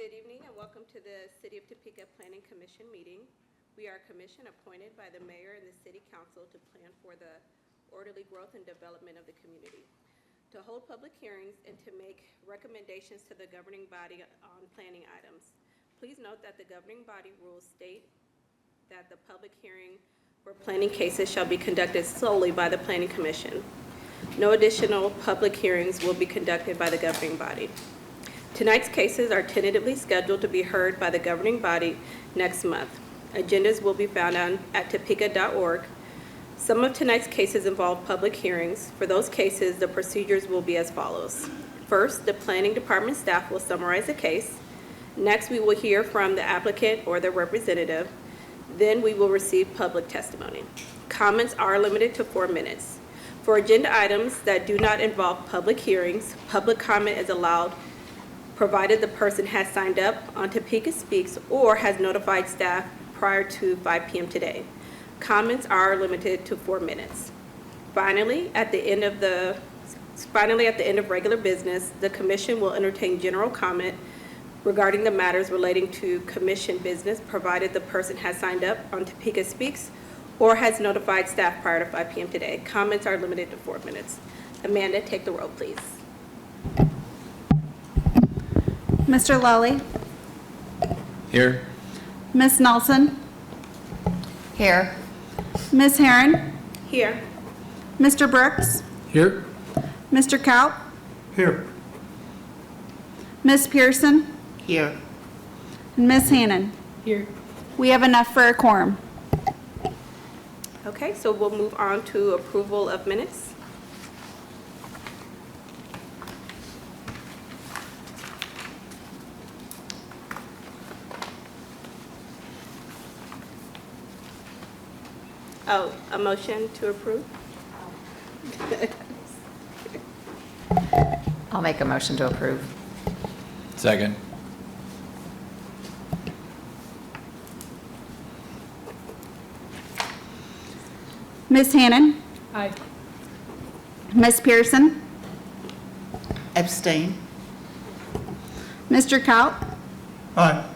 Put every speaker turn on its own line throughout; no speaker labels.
Good evening and welcome to the City of Topeka Planning Commission meeting. We are a commission appointed by the mayor and the city council to plan for the orderly growth and development of the community, to hold public hearings, and to make recommendations to the governing body on planning items. Please note that the governing body rules state that the public hearing for planning cases shall be conducted solely by the planning commission. No additional public hearings will be conducted by the governing body. Tonight's cases are tentatively scheduled to be heard by the governing body next month. Agendas will be found at topeka.org. Some of tonight's cases involve public hearings. For those cases, the procedures will be as follows. First, the planning department staff will summarize the case. Next, we will hear from the applicant or their representative. Then we will receive public testimony. Comments are limited to 4 minutes. For agenda items that do not involve public hearings, public comment is allowed provided the person has signed up on Topeka Speaks or has notified staff prior to 5 p.m. today. Comments are limited to 4 minutes. Finally, at the end of regular business, the commission will entertain general comment regarding the matters relating to commission business, provided the person has signed up on Topeka Speaks or has notified staff prior to 5 p.m. today. Comments are limited to 4 minutes. Amanda, take the roll, please.
Mr. Lally?
Here.
Ms. Nelson?
Here.
Ms. Herron?
Here.
Mr. Brooks?
Here.
Mr. Kaup?
Here.
Ms. Pearson?
Here.
And Ms. Hannon?
Here.
We have enough for a quorum.
Okay, so we'll move on to approval of minutes. Oh, a motion to approve?
I'll make a motion to approve.
Second.
Ms. Hannon?
Aye.
Ms. Pearson?
Abstain.
Mr. Kaup?
Aye.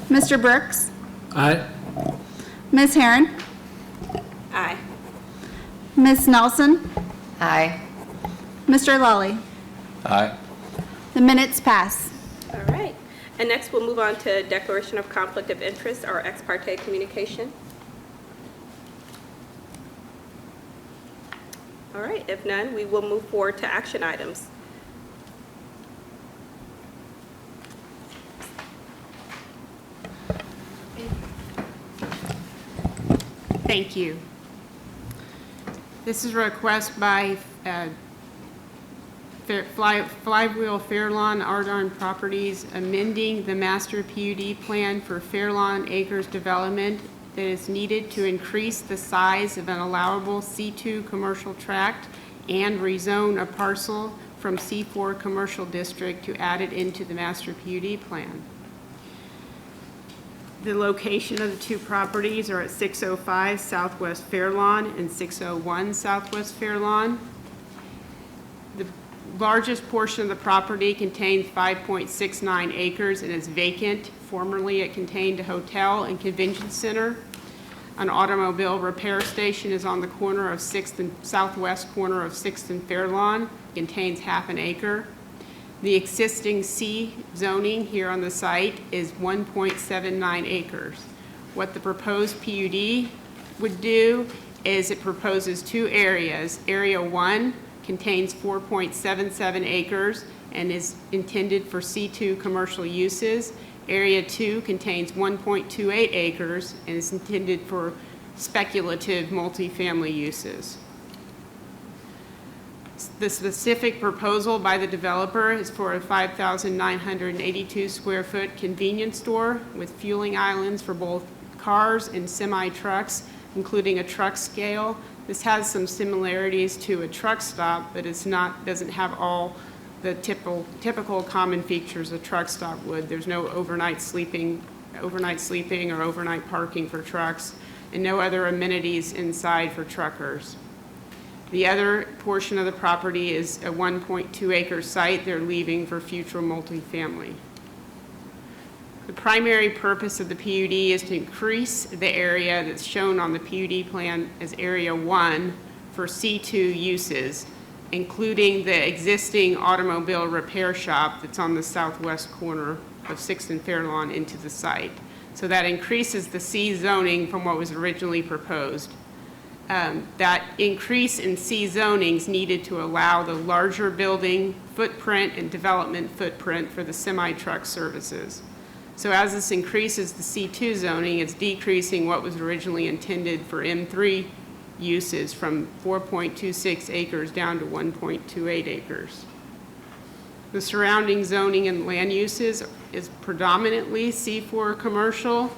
Mr. Brooks?
Aye.
Ms. Herron?
Aye.
Ms. Nelson?
Aye.
Mr. Lally?
Aye.
The minutes pass.
All right. And next, we'll move on to declaration of conflict of interest or ex parte communication. All right, if none, we will move forward to action items.
Thank you. This is a request by Flywheel Fairlawn Adjourned Properties amending the master PUD plan for Fairlawn Acres development that is needed to increase the size of an allowable C2 commercial tract and rezone a parcel from C4 commercial district to add it into the master PUD plan. The location of the two properties are at 605 Southwest Fairlawn and 601 Southwest Fairlawn. The largest portion of the property contains 5.69 acres and is vacant. Formerly, it contained a hotel and convention center. An automobile repair station is on the corner of 6th and southwest corner of 6th and Fairlawn. Contains half an acre. The existing C zoning here on the site is 1.79 acres. What the proposed PUD would do is it proposes two areas. Area 1 contains 4.77 acres and is intended for C2 commercial uses. Area 2 contains 1.28 acres and is intended for speculative multifamily uses. The specific proposal by the developer is for a 5,982 square foot convenience store with fueling islands for both cars and semi-trucks, including a truck scale. This has some similarities to a truck stop, but doesn't have all the typical common features a truck stop would. There's no overnight sleeping or overnight parking for trucks, and no other amenities inside for truckers. The other portion of the property is a 1.2 acre site they're leaving for future multifamily. The primary purpose of the PUD is to increase the area that's shown on the PUD plan as Area 1 for C2 uses, including the existing automobile repair shop that's on the southwest corner of 6th and Fairlawn into the site. So that increases the C zoning from what was originally proposed. That increase in C zonings needed to allow the larger building footprint and development footprint for the semi-truck services. So as this increases the C2 zoning, it's decreasing what was originally intended for M3 uses from 4.26 acres down to 1.28 acres. The surrounding zoning and land uses is predominantly C4 commercial.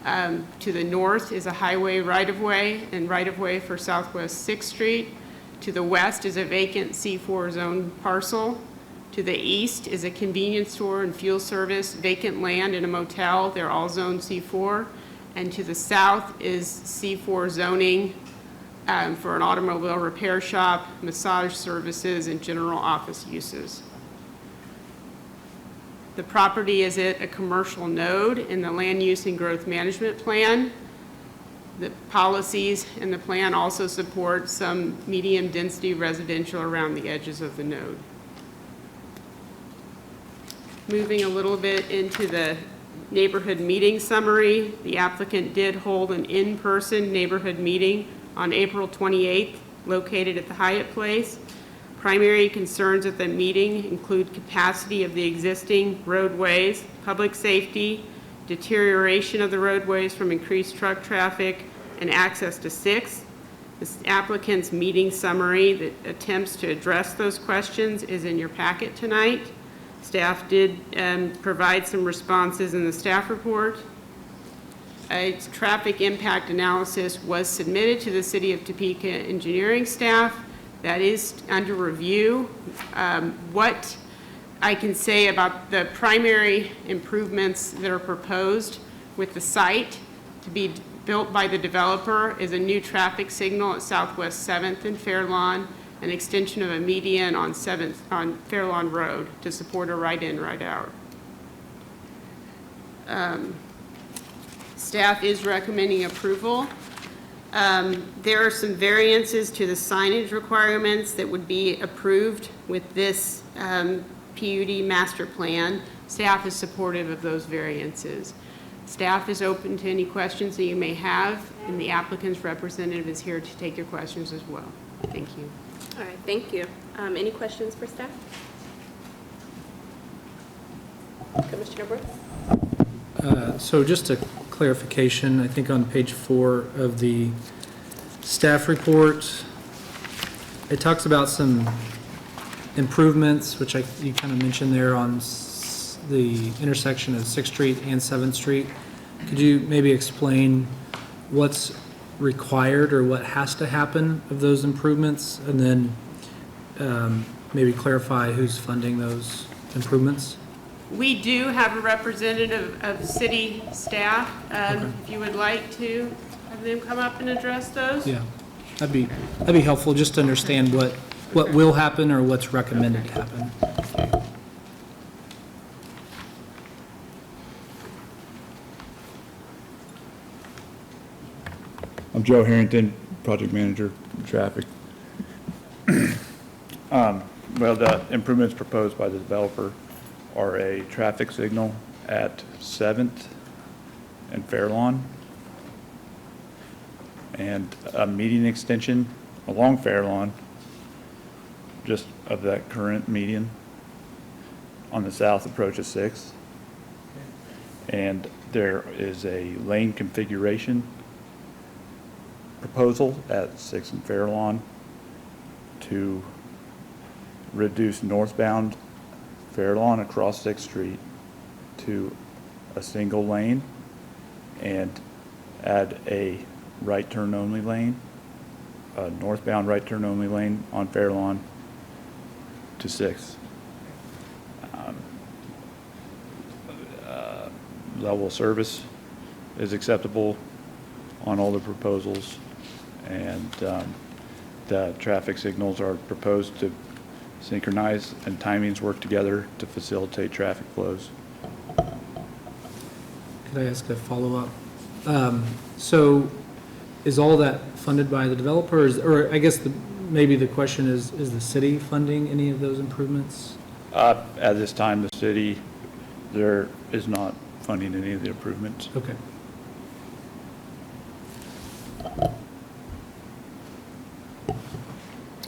To the north is a highway right-of-way and right-of-way for Southwest 6th Street. To the west is a vacant C4 zone parcel. To the east is a convenience store and fuel service, vacant land and a motel. They're all zone C4. And to the south is C4 zoning for an automobile repair shop, massage services, and general office uses. The property is at a commercial node in the land use and growth management plan. The policies in the plan also support some medium density residential around the edges of the node. Moving a little bit into the neighborhood meeting summary, the applicant did hold an in-person neighborhood meeting on April 28th, located at the Hyatt Place. Primary concerns at the meeting include capacity of the existing roadways, public safety, deterioration of the roadways from increased truck traffic, and access to 6th. The applicant's meeting summary that attempts to address those questions is in your packet tonight. Staff did provide some responses in the staff report. A traffic impact analysis was submitted to the City of Topeka engineering staff. That is under review. What I can say about the primary improvements that are proposed with the site to be built by the developer is a new traffic signal at Southwest 7th and Fairlawn, an extension of a median on Fairlawn Road to support a right-in, right-out. Staff is recommending approval. There are some variances to the signage requirements that would be approved with this PUD master plan. Staff is supportive of those variances. Staff is open to any questions that you may have, and the applicant's representative is here to take your questions as well. Thank you.
All right, thank you. Any questions for staff? Commissioner Brooks?
So just a clarification, I think on page 4 of the staff report, it talks about some improvements, which you kind of mentioned there on the intersection of 6th Street and 7th Street. Could you maybe explain what's required or what has to happen of those improvements, and then maybe clarify who's funding those improvements?
We do have a representative of city staff. If you would like to have them come up and address those.
Yeah, that'd be helpful just to understand what will happen or what's recommended to happen.
I'm Joe Harrington, project manager, traffic. Well, the improvements proposed by the developer are a traffic signal at 7th and Fairlawn, and a median extension along Fairlawn, just of that current median on the south approach of 6th. And there is a lane configuration proposal at 6th and Fairlawn to reduce northbound Fairlawn across 6th Street to a single lane and add a right turn only lane, a northbound right turn only lane on Fairlawn to 6th. Level of service is acceptable on all the proposals, and the traffic signals are proposed to synchronize and timings work together to facilitate traffic flows.
Could I ask a follow-up? So is all that funded by the developers, or I guess maybe the question is the city funding any of those improvements?
At this time, the city, there is not funding any of the improvements.
Okay.
All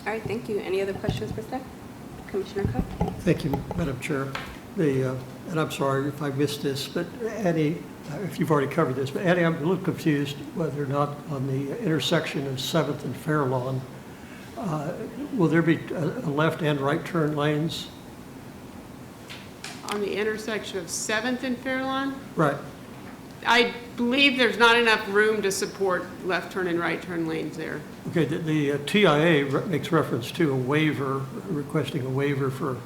right, thank you. Any other questions for staff? Commissioner Coe?
Thank you, Madam Chair. And I'm sorry if I missed this, but Annie, if you've already covered this, but Annie, I'm a little confused whether or not on the intersection of 7th and Fairlawn, will there be a left and right turn lanes?
On the intersection of 7th and Fairlawn,
Right.
I believe there's not enough room to support left turn and right turn lanes there.
Okay, the TIA makes reference to a waiver, requesting a waiver for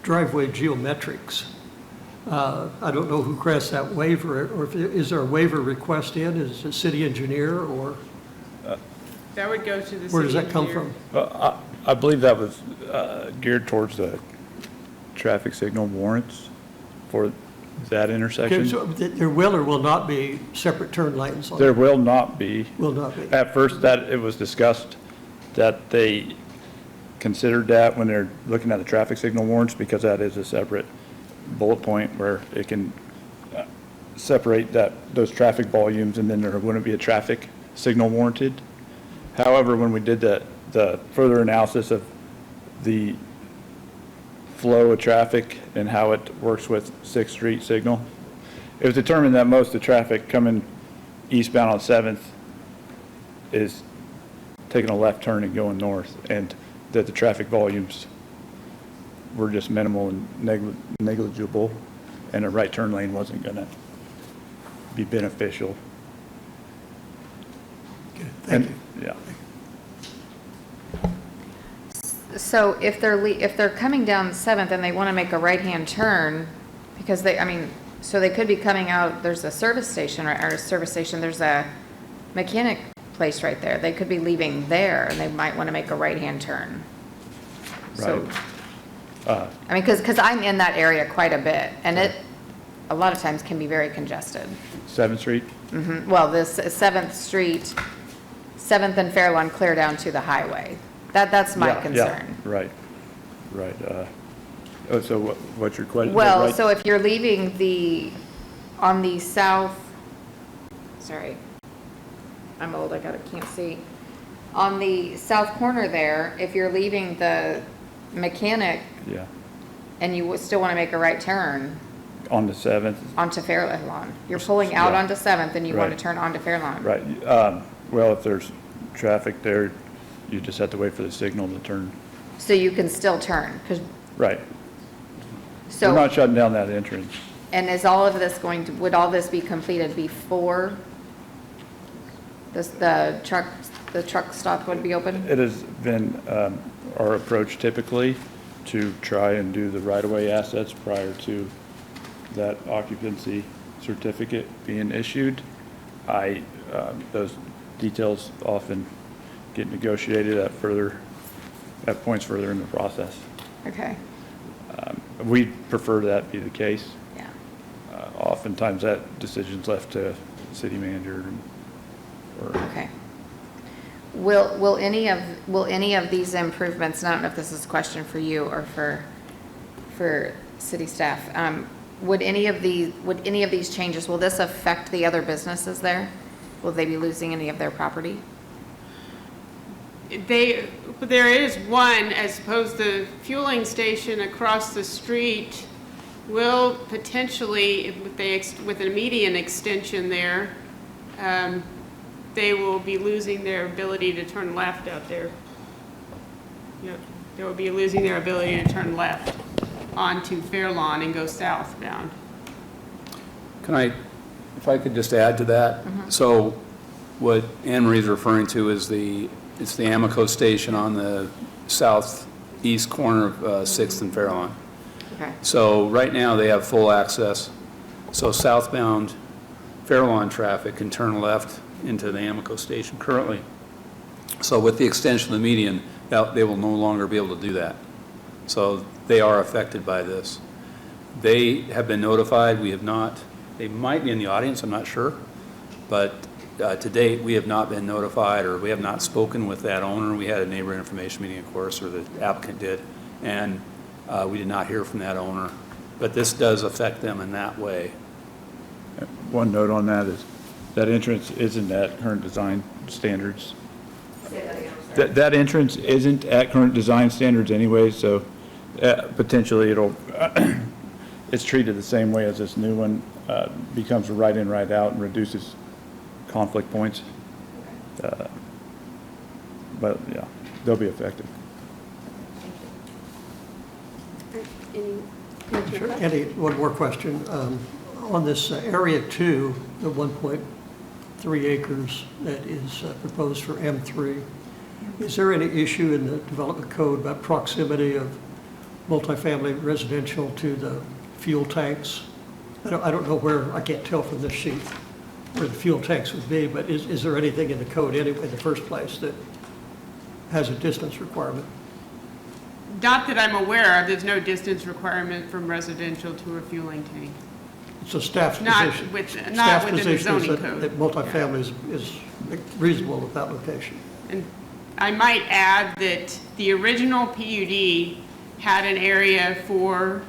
driveway geometrics. I don't know who crafts that waiver, or is there a waiver request in? Is it a city engineer, or
That would go to the city
where does that come
engineer.
from?
I believe that was geared towards the traffic signal warrants for that
Okay,
intersection.
so there will or will not be separate turn lanes on
There
it?
will not be.
Will not be.
At first, that it was discussed that they considered that when they're looking at the traffic signal warrants, because that is a separate bullet point where it can separate those traffic volumes, and then there wouldn't be a traffic signal warranted. However, when we did the further analysis of the flow of traffic and how it works with 6th Street signal, it was determined that most of the traffic coming eastbound on 7th is taking a left turn and going north, and that the traffic volumes were just minimal and negligible, and a right turn lane wasn't going to be beneficial.
Thank you.
Yeah.
So if they're coming down 7th and they want to make a right-hand turn, because so they could be coming out, there's a service station, there's a mechanic place right there. They could be leaving there, and they might want to make a right-hand turn. So, because I'm in that area quite a bit, and it, a lot of times can be very congested.
7th Street?
Well, this 7th Street, 7th and Fairlawn clear down to the highway. That's my
Yeah,
concern.
Yeah, right. So what's your question?
Well,
Right-
so if you're leaving on the south, sorry, I'm old, can't see. On the south corner there, if you're leaving the mechanic
Yeah,
and you still want to make a right turn
on the 7th,
onto Fairlawn, you're pulling out
Yeah.
onto 7th and you want
Right.
to turn onto Fairlawn.
right. Well, if there's traffic there, you just have to wait for the signal to turn.
So you can still turn,
Right.
so.
We're not shutting down that entrance.
And is all of this would all this be completed before the truck stop would be open?
It has been our approach typically to try and do the right-of-way assets prior to that occupancy certificate being issued. Those details often get negotiated at points further in the process.
Okay,
We prefer that be the case.
yeah.
Oftentimes that decision's left to city manager or
Okay. Will any of these improvements, and I don't know if this is a question for you or for city staff, would any of these changes, will this affect the other businesses there? Will they be losing any of their property?
There is one, as opposed to the fueling station across the street will potentially, with an median extension there, they will be losing their ability to turn left out there. Yep, they will be losing their ability to turn left onto Fairlawn and go southbound.
If I could just add to that? So what Anne Marie's referring to is it's the Amico station on the southeast corner of 6th and Fairlawn.
Okay,
So right now, they have full access. So southbound Fairlawn traffic can turn left into the Amico station currently. So with the extension of the median, they will no longer be able to do that. So they are affected by this. They have been notified, we have not. They might be in the audience, I'm not sure. But to date, we have not been notified, or we have not spoken with that owner. We had a neighborhood information meeting, of course, or the applicant did, and we did not hear from that owner. But this does affect them in that way.
One note on that is that entrance isn't at current design standards. That entrance isn't at current design standards anyway, so potentially it'll, it's treated the same way as this new one, becomes a right in, right out and reduces conflict points. But yeah, they'll be effective.
Any
Sure. Eddie, one more question. On this Area 2, the 1.3 acres that is proposed for M3, is there any issue in the development code about proximity of multifamily residential to the fuel tanks? I don't know where, I can't tell from this sheet where the fuel tanks would be, but is there anything in the code anyway in the first place that has a distance requirement?
Not that I'm aware of, there's no distance requirement from residential to a fueling tank.
It's a staff's
Not
position.
within
Staff's
the
position is
zoning
that-
code.
that multifamily is reasonable at that location.
And I might add that the original PUD had an area for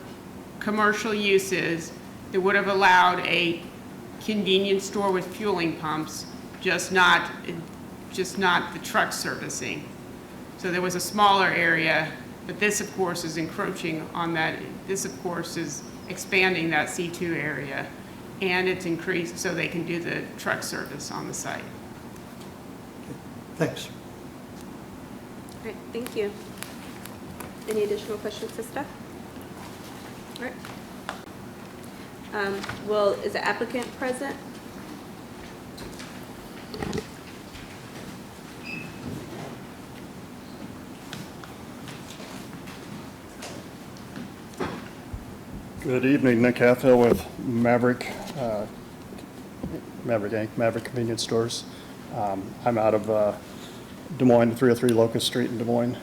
commercial uses that would have allowed a convenience store with fueling pumps, just not the truck servicing. So there was a smaller area, but this, of course, is encroaching on that. This, of course, is expanding that C2 area, and it's increased so they can do the truck service on the site.
Thanks.
All right, thank you. Any additional questions to staff? All right. Well, is the applicant present?
Good evening, Nick Halfhill with Maverick Inc., Maverick Convenience Stores. I'm out of Des Moines, 303 Locust Street in Des Moines,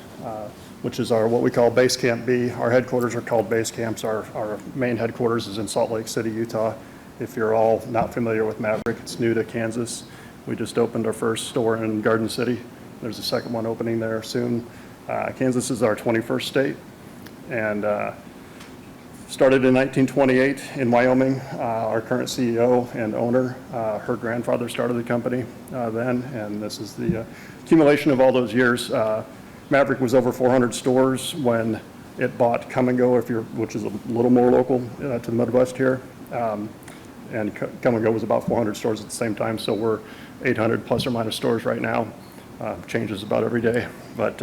which is our, what we call Base Camp B. Our headquarters are called base camps. Our main headquarters is in Salt Lake City, Utah. If you're all not familiar with Maverick, it's new to Kansas. We just opened our first store in Garden City. There's a second one opening there soon. Kansas is our 21st state, and started in 1928 in Wyoming. Our current CEO and owner, her grandfather started the company then, and this is the accumulation of all those years. Maverick was over 400 stores when it bought Come and Go, which is a little more local to the Midwest here. And Come and Go was about 400 stores at the same time, so we're 800 plus or minus stores right now. Changes about every day. But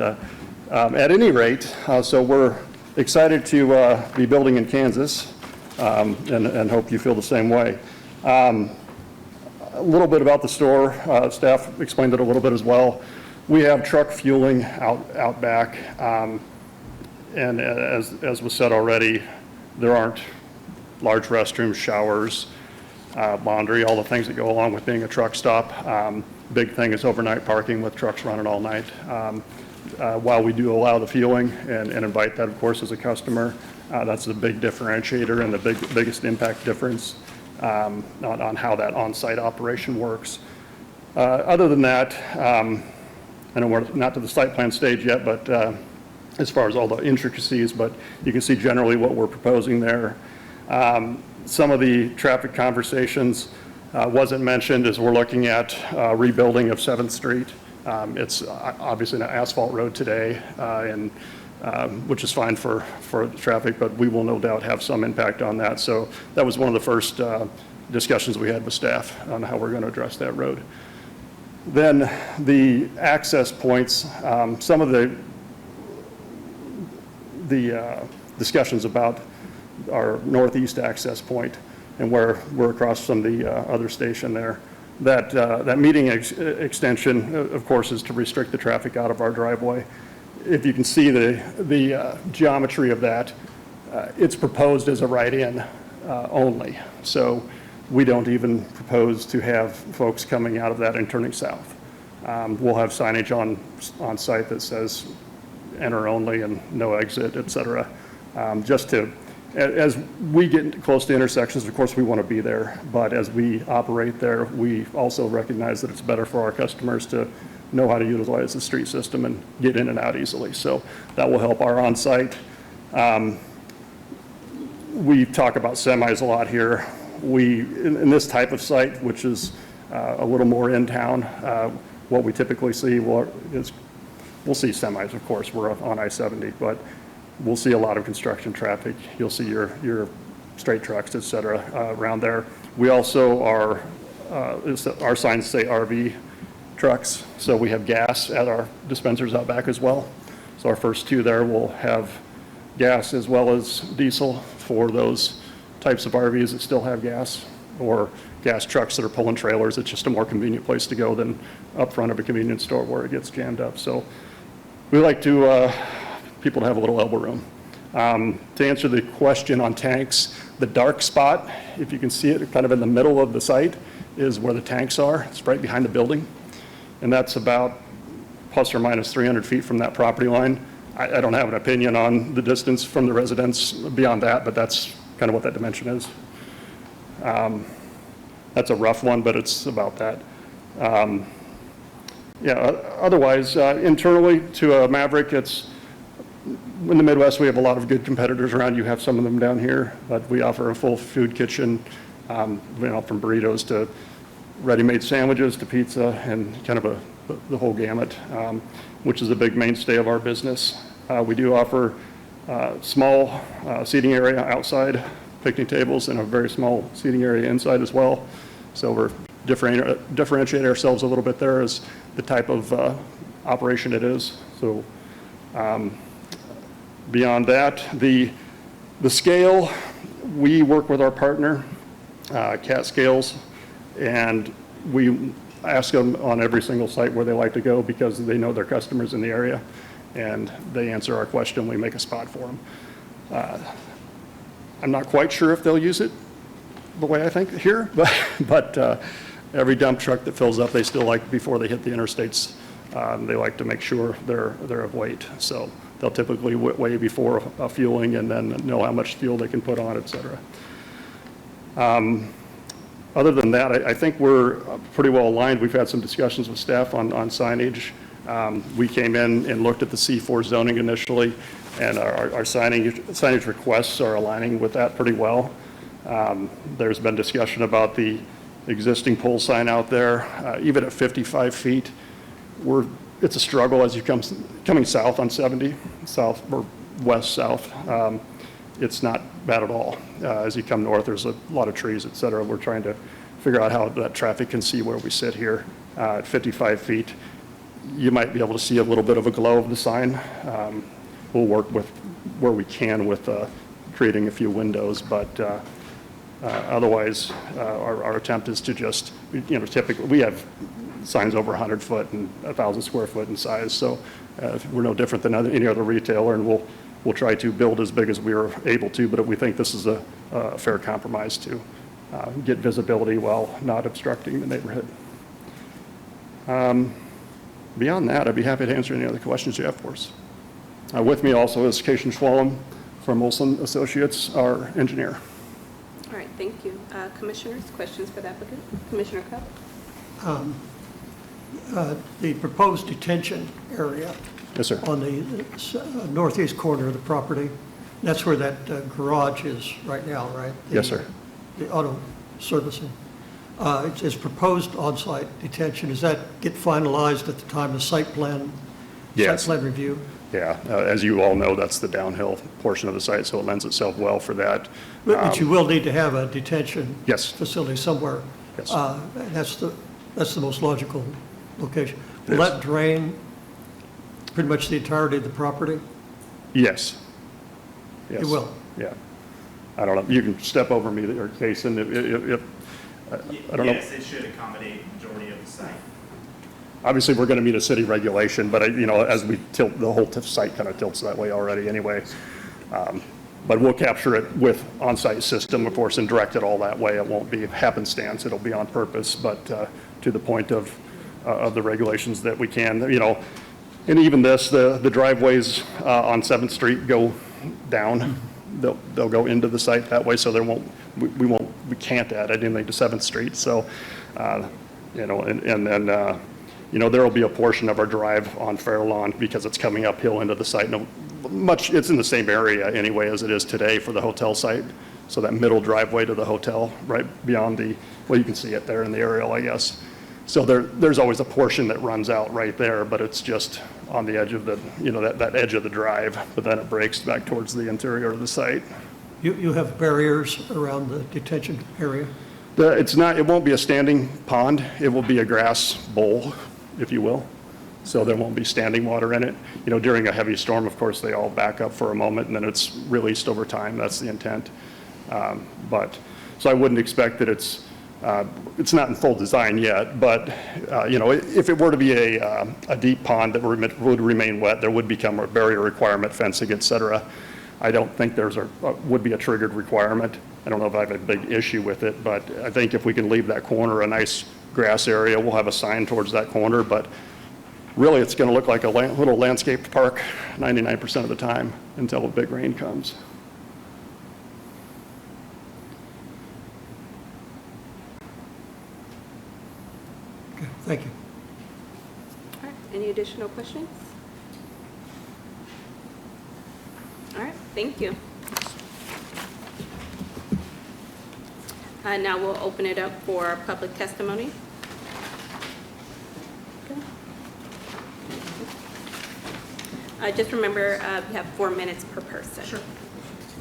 at any rate, so we're excited to be building in Kansas, and hope you feel the same way. A little bit about the store. Staff explained it a little bit as well. We have truck fueling out back, and as was said already, there aren't large restrooms, showers, laundry, all the things that go along with being a truck stop. Big thing is overnight parking with trucks running all night. While we do allow the fueling and invite that, of course, as a customer, that's the big differentiator and the biggest impact difference on how that on-site operation works. Other than that, I know we're not to the site plan stage yet, but as far as all the intricacies, but you can see generally what we're proposing there. Some of the traffic conversations wasn't mentioned as we're looking at rebuilding of 7th Street. It's obviously an asphalt road today, and which is fine for traffic, but we will no doubt have some impact on that. So that was one of the first discussions we had with staff on how we're going to address that road. Then the access points, some of the discussions about our northeast access point and where we're across from the other station there. That meeting extension, of course, is to restrict the traffic out of our driveway. If you can see the geometry of that, it's proposed as a right-in only. So we don't even propose to have folks coming out of that and turning south. We'll have signage on site that says enter only and no exit, et cetera, just to as we get close to intersections, of course, we want to be there. But as we operate there, we also recognize that it's better for our customers to know how to utilize the street system and get in and out easily. So that will help our on-site. We talk about semis a lot here. In this type of site, which is a little more in town, what we typically see is we'll see semis, of course, we're on I-70, but we'll see a lot of construction traffic. You'll see your straight trucks, et cetera, around there. We also our signs say RV trucks, so we have gas at our dispensers out back as well. So our first two there will have gas as well as diesel for those types of RVs that still have gas, or gas trucks that are pulling trailers. It's just a more convenient place to go than up front of a convenience store where it gets jammed up. So we like to people to have a little elbow room. To answer the question on tanks, the dark spot, if you can see it kind of in the middle of the site, is where the tanks are. It's right behind the building. And that's about plus or minus 300 feet from that property line. I don't have an opinion on the distance from the residence beyond that, but that's kind of what that dimension is. That's a rough one, but it's about that. Yeah, otherwise, internally to Maverick, it's in the Midwest, we have a lot of good competitors around. You have some of them down here, but we offer a full food kitchen, from burritos to ready-made sandwiches to pizza and kind of the whole gamut, which is a big mainstay of our business. We do offer small seating area outside, picnic tables, and a very small seating area inside as well. So we're differentiate ourselves a little bit there as the type of operation it is. So beyond that, the scale, we work with our partner, Cat Scales, and we ask them on every single site where they like to go because they know their customers in the area, and they answer our question. We make a spot for them. I'm not quite sure if they'll use it the way I think here, but every dump truck that fills up, they still like, before they hit the interstates, they like to make sure they're of weight. So they'll typically weigh before fueling and then know how much fuel they can put on, et cetera. Other than that, I think we're pretty well aligned. We've had some discussions with staff on signage. We came in and looked at the C4 zoning initially, and our signage requests are aligning with that pretty well. There's been discussion about the existing pole sign out there. Even at 55 feet, it's a struggle as you coming south on 70, south or west south. It's not bad at all. As you come north, there's a lot of trees, et cetera. We're trying to figure out how that traffic can see where we sit here. At 55 feet, you might be able to see a little bit of a glow of the sign. We'll work with where we can with creating a few windows, but otherwise, our attempt is to just, typically, we have signs over 100 foot and 1,000 square foot in size, so we're no different than any other retailer, and we'll try to build as big as we are able to, but we think this is a fair compromise to get visibility while not obstructing the neighborhood. Beyond that, I'd be happy to answer any other questions you have for us. With me also is Cation Schwalm from Olson Associates, our engineer.
All right, thank you. Commissioners, questions for the applicant? Commissioner Cupp?
The proposed detention area
Yes, sir.
on the northeast corner of the property, that's where that garage is right now, right?
Yes, sir.
The auto servicing. It's proposed on-site detention. Does that get finalized at the time of site plan?
Yes.
Site plan review?
Yeah, as you all know, that's the downhill portion of the site, so it lends itself well for that.
But you will need to have a detention
Yes.
facility somewhere.
Yes.
That's the most logical location. Will
Yes.
that drain pretty much the entirety of the property?
Yes. Yes.
It will?
Yeah. I don't know, you can step over me or Jason, if I don't know.
Yes, it should accommodate the majority of the site.
Obviously, we're going to meet a city regulation, but, as we tilt, the whole site kind of tilts that way already anyway. But we'll capture it with on-site system, of course, and direct it all that way. It won't be happenstance, it'll be on purpose, but to the point of the regulations that we can, And even this, the driveways on 7th Street go down they'll go into the site that way, so we can't add anything to 7th Street. So, you know, and then, you know, there will be a portion of our drive on Fairlawn because it's coming uphill into the site. No, it's in the same area anyway as it is today for the hotel site. So that middle driveway to the hotel, right beyond the, well, you can see it there in the aerial, I guess. So there's always a portion that runs out right there, but it's just on the edge of the, you know, that edge of the drive, but then it breaks back towards the interior of the site.
You have barriers around the detention area?
It won't be a standing pond. It will be a grass bowl, if you will. So there won't be standing water in it. You know, during a heavy storm, of course, they all back up for a moment and then it's released over time. That's the intent. So I wouldn't expect that it's not in full design yet, but, you know, if it were to be a deep pond that would remain wet, there would become a barrier requirement, fencing, et cetera. I don't think would be a triggered requirement. I don't know if I have a big issue with it, but I think if we can leave that corner a nice grass area, we'll have a sign towards that corner, but really it's going to look like a little landscaped park 99% of the time until a big rain comes.
Okay, thank you.
All right, any additional questions? All right, thank you. Now we'll open it up for public testimony. Just remember, we have 4 minutes per person. Sure.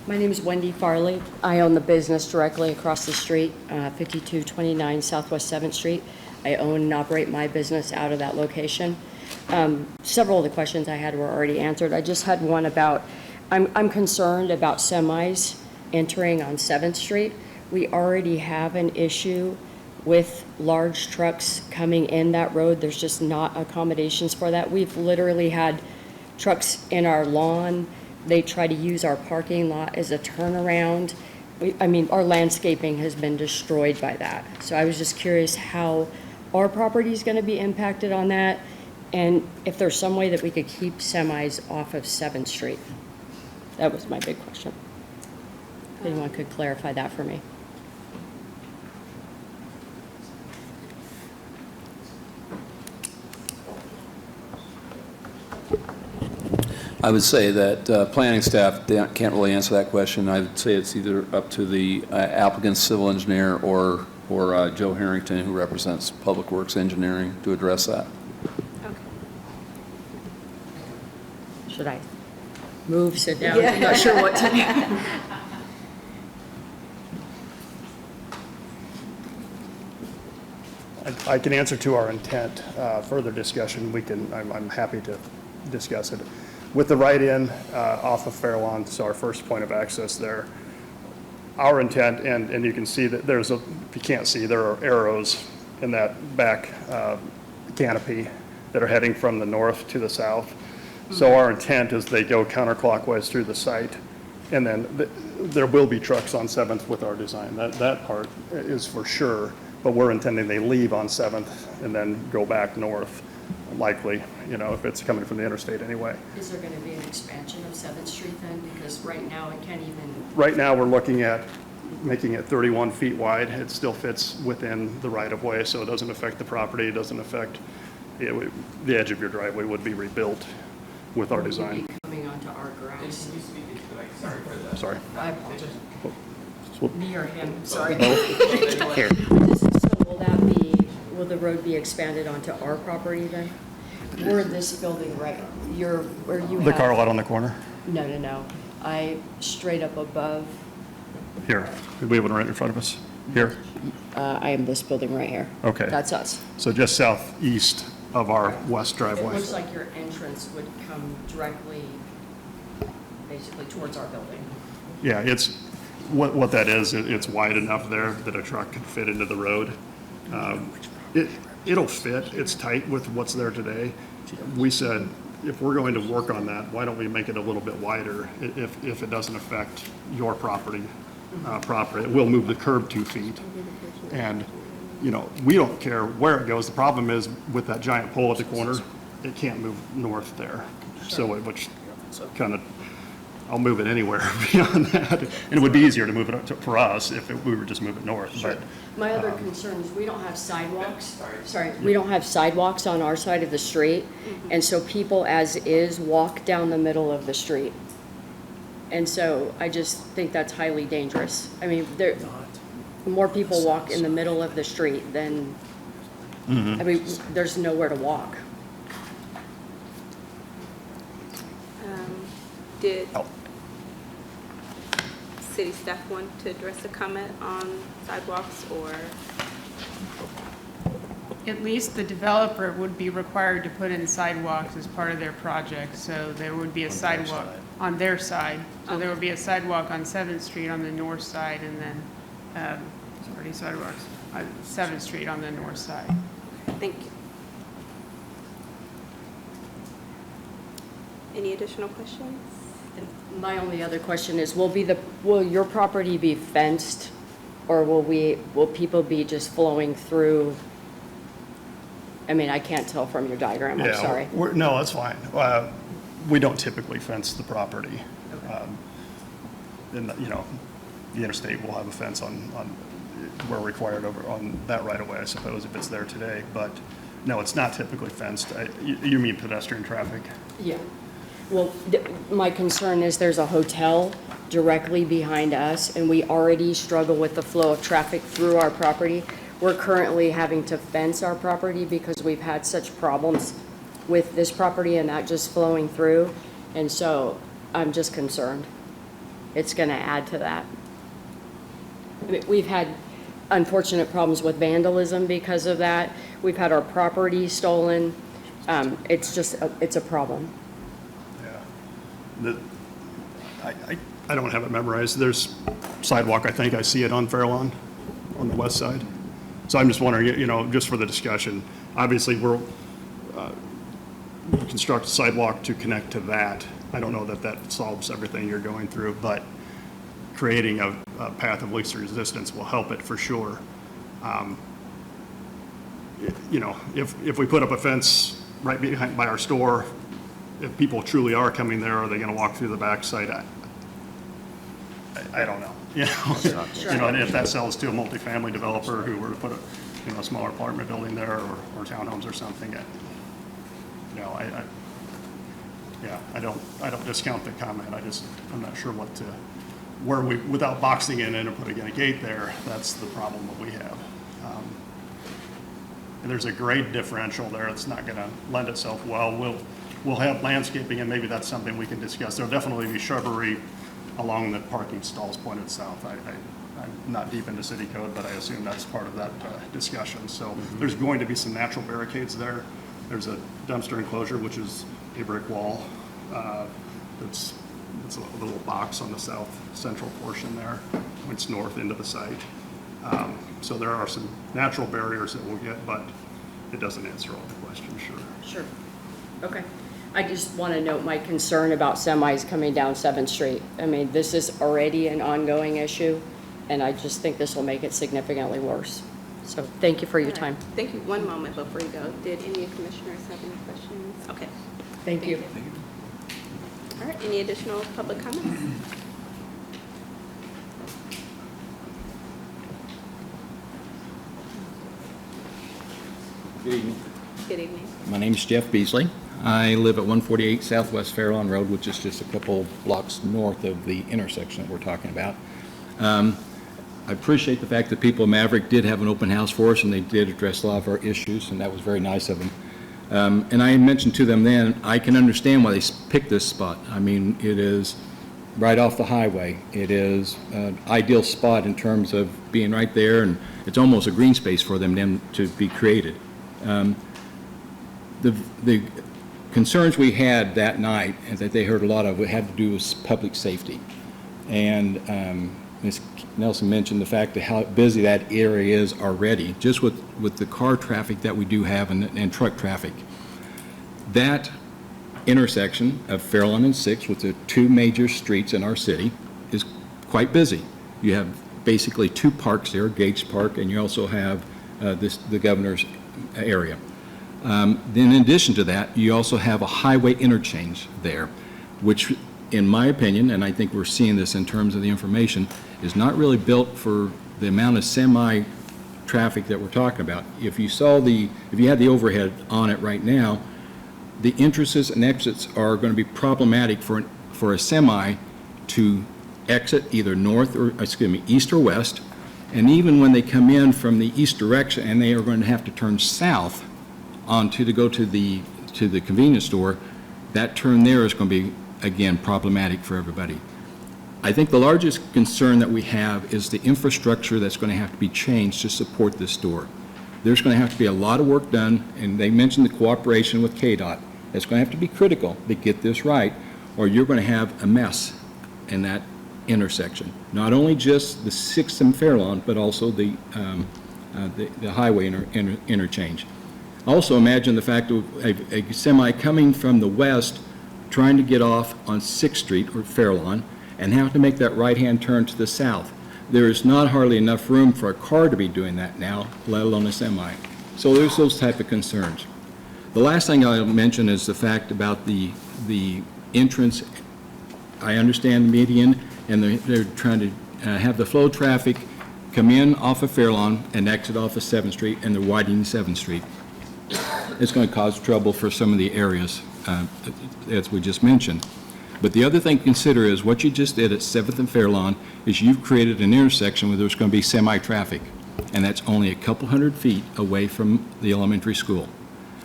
My name is Wendy Farley. I own the business directly across the street, 5229 Southwest 7th Street. I own and operate my business out of that location. Several of the questions I had were already answered. I just had one about, I'm concerned about semis entering on 7th Street. We already have an issue with large trucks coming in that road. There's just not accommodations for that. We've literally had trucks in our lawn. They try to use our parking lot as a turnaround. Our landscaping has been destroyed by that. So I was just curious how our property is going to be impacted on that, and if there's some way that we could keep semis off of 7th Street. That was my big question. If anyone could clarify that for me.
I would say that planning staff can't really answer that question. I would say it's either up to the applicant's civil engineer or Joe Harrington, who represents Public Works Engineering, to address that.
Okay.
Should I move, sit down?
Yeah.
I'm not sure what to do.
I can answer to our intent. Further discussion, I'm happy to discuss it. With the right-in off of Fairlawn, so our first point of access there, our intent, and you can see that if you can't see, there are arrows in that back canopy that are heading from the north to the south. So our intent is they go counterclockwise through the site, and then there will be trucks on 7th with our design. That part is for sure, but we're intending they leave on 7th and then go back north, likely, you know, if it's coming from the interstate anyway.
Is there going to be an expansion of 7th Street then? Because right now it can't even...
Right now, we're looking at making it 31 feet wide. It still fits within the right-of-way, so it doesn't affect the property. It doesn't affect, the edge of your driveway would be rebuilt with our design.
Coming onto our grass.
Sorry.
I apologize.
Swoop.
Me or him, sorry.
Here.
So will the road be expanded onto our property then? Or this building where you have...
The car lot on the corner?
No. Straight up above,
Here. We have one right in front of us. Here.
I am this building right here.
Okay.
That's us.
So just southeast of our west
It
driveway.
looks like your entrance would come directly, basically towards our building.
Yeah, it's, what that is, it's wide enough there that a truck could fit into the road. It'll fit, it's tight with what's there today. We said, if we're going to work on that, why don't we make it a little bit wider if it doesn't affect your property? We'll move the curb 2 feet. And, you know, we don't care where it goes. The problem is with that giant pole at the corner, it can't move north there. So which kind of I'll move it anywhere beyond that. And it would be easier to move it up for us if we were just moving north, but.
My other concern is we don't have sidewalks. Sorry, we don't have sidewalks on our side of the street. And so people as is walk down the middle of the street. And so I just think that's highly dangerous. I mean, more people walk in the middle of the street than, I mean, there's nowhere to walk.
Did
Oh.
city staff want to address a comment on sidewalks or?
At least the developer would be required to put in sidewalks as part of their project, so there would be a sidewalk on their side. So there would be a sidewalk on 7th Street on the north side, and then, already sidewalks on 7th Street on the north side.
Thank you. Any additional questions?
My only other question is, will your property be fenced, or will people be just flowing through? I mean, I can't tell from your diagram, I'm
Yeah,
sorry.
No, that's fine. We don't typically fence the property. And, you know, the interstate will have a fence on where required over on that right of way, I suppose, if it's there today. But no, it's not typically fenced. You mean pedestrian traffic?
Yeah. Well, my concern is there's a hotel directly behind us, and we already struggle with the flow of traffic through our property. We're currently having to fence our property because we've had such problems with this property and that just flowing through. And so I'm just concerned. It's going to add to that. We've had unfortunate problems with vandalism because of that. We've had our property stolen. It's just, it's a problem.
I don't have it memorized. There's sidewalk, I think I see it on Fairlawn, on the west side. So I'm just wondering, you know, just for the discussion, obviously we construct a sidewalk to connect to that. I don't know that that solves everything you're going through, but creating a path of least resistance will help it for sure. You know, if we put up a fence right behind by our store, if people truly are coming there, are they going to walk through the backside? I don't know. You know, you know, and if that sells to a multifamily developer who were to put a smaller apartment building there or townhomes or something, you know, I don't discount the comment. I'm not sure what to, where we, without boxing it in and putting in a gate there, that's the problem that we have. And there's a grade differential there. It's not going to lend itself well. We'll have landscaping, and maybe that's something we can discuss. There'll definitely be shrubbery along the parking stalls pointed south. I'm not deep into city code, but I assume that's part of that discussion. So there's going to be some natural barricades there. There's a dumpster enclosure, which is a brick wall. It's a little box on the south central portion there, points north into the site. So there are some natural barriers that we'll get, but it doesn't answer all the questions, sure.
Sure. Okay. I just want to note my concern about semis coming down 7th Street. I mean, this is already an ongoing issue, and I just think this will make it significantly worse. So thank you for your time.
Thank you. One moment before you go. Did any commissioners have any questions? Okay.
Thank you.
All right. Any additional public comments?
Good evening.
Good evening.
My name's Jeff Beasley. I live at 148 Southwest Fairlawn Road, which is just a couple blocks north of the intersection that we're talking about. I appreciate the fact that people of Maverick did have an open house for us, and they did address a lot of our issues, and that was very nice of them. And I mentioned to them then, I can understand why they picked this spot. I mean, it is right off the highway. It is an ideal spot in terms of being right there, and it's almost a green space for them then to be created. The concerns we had that night, and that they heard a lot of, had to do with public safety. And Ms. Nelson mentioned the fact that how busy that area is already, just with the car traffic that we do have and truck traffic. That intersection of Fairlawn and 6th, with the two major streets in our city, is quite busy. You have basically two parks there, Gates Park, and you also have the governor's area. Then in addition to that, you also have a highway interchange there, which in my opinion, and I think we're seeing this in terms of the information, is not really built for the amount of semi-traffic that we're talking about. If you had the overhead on it right now, the entrances and exits are going to be problematic for a semi to exit either east or west. And even when they come in from the east direction and they are going to have to turn south to go to the convenience store, that turn there is going to be, again, problematic for everybody. I think the largest concern that we have is the infrastructure that's going to have to be changed to support this store. There's going to have to be a lot of work done, and they mentioned the cooperation with KDOT. It's going to have to be critical to get this right, or you're going to have a mess in that intersection. Not only just the 6th and Fairlawn, but also the highway interchange. Also imagine the fact of a semi coming from the west trying to get off on 6th Street or Fairlawn and have to make that right-hand turn to the south. There is not hardly enough room for a car to be doing that now, let alone a semi. So there's those type of concerns. The last thing I'll mention is the fact about the entrance. I understand the median, and they're trying to have the flow of traffic come in off of Fairlawn and exit off of 7th Street, and they're widening 7th Street. It's going to cause trouble for some of the areas, as we just mentioned. But the other thing to consider is what you just did at 7th and Fairlawn is you've created an intersection where there's going to be semi-traffic, and that's only a couple hundred feet away from the elementary school,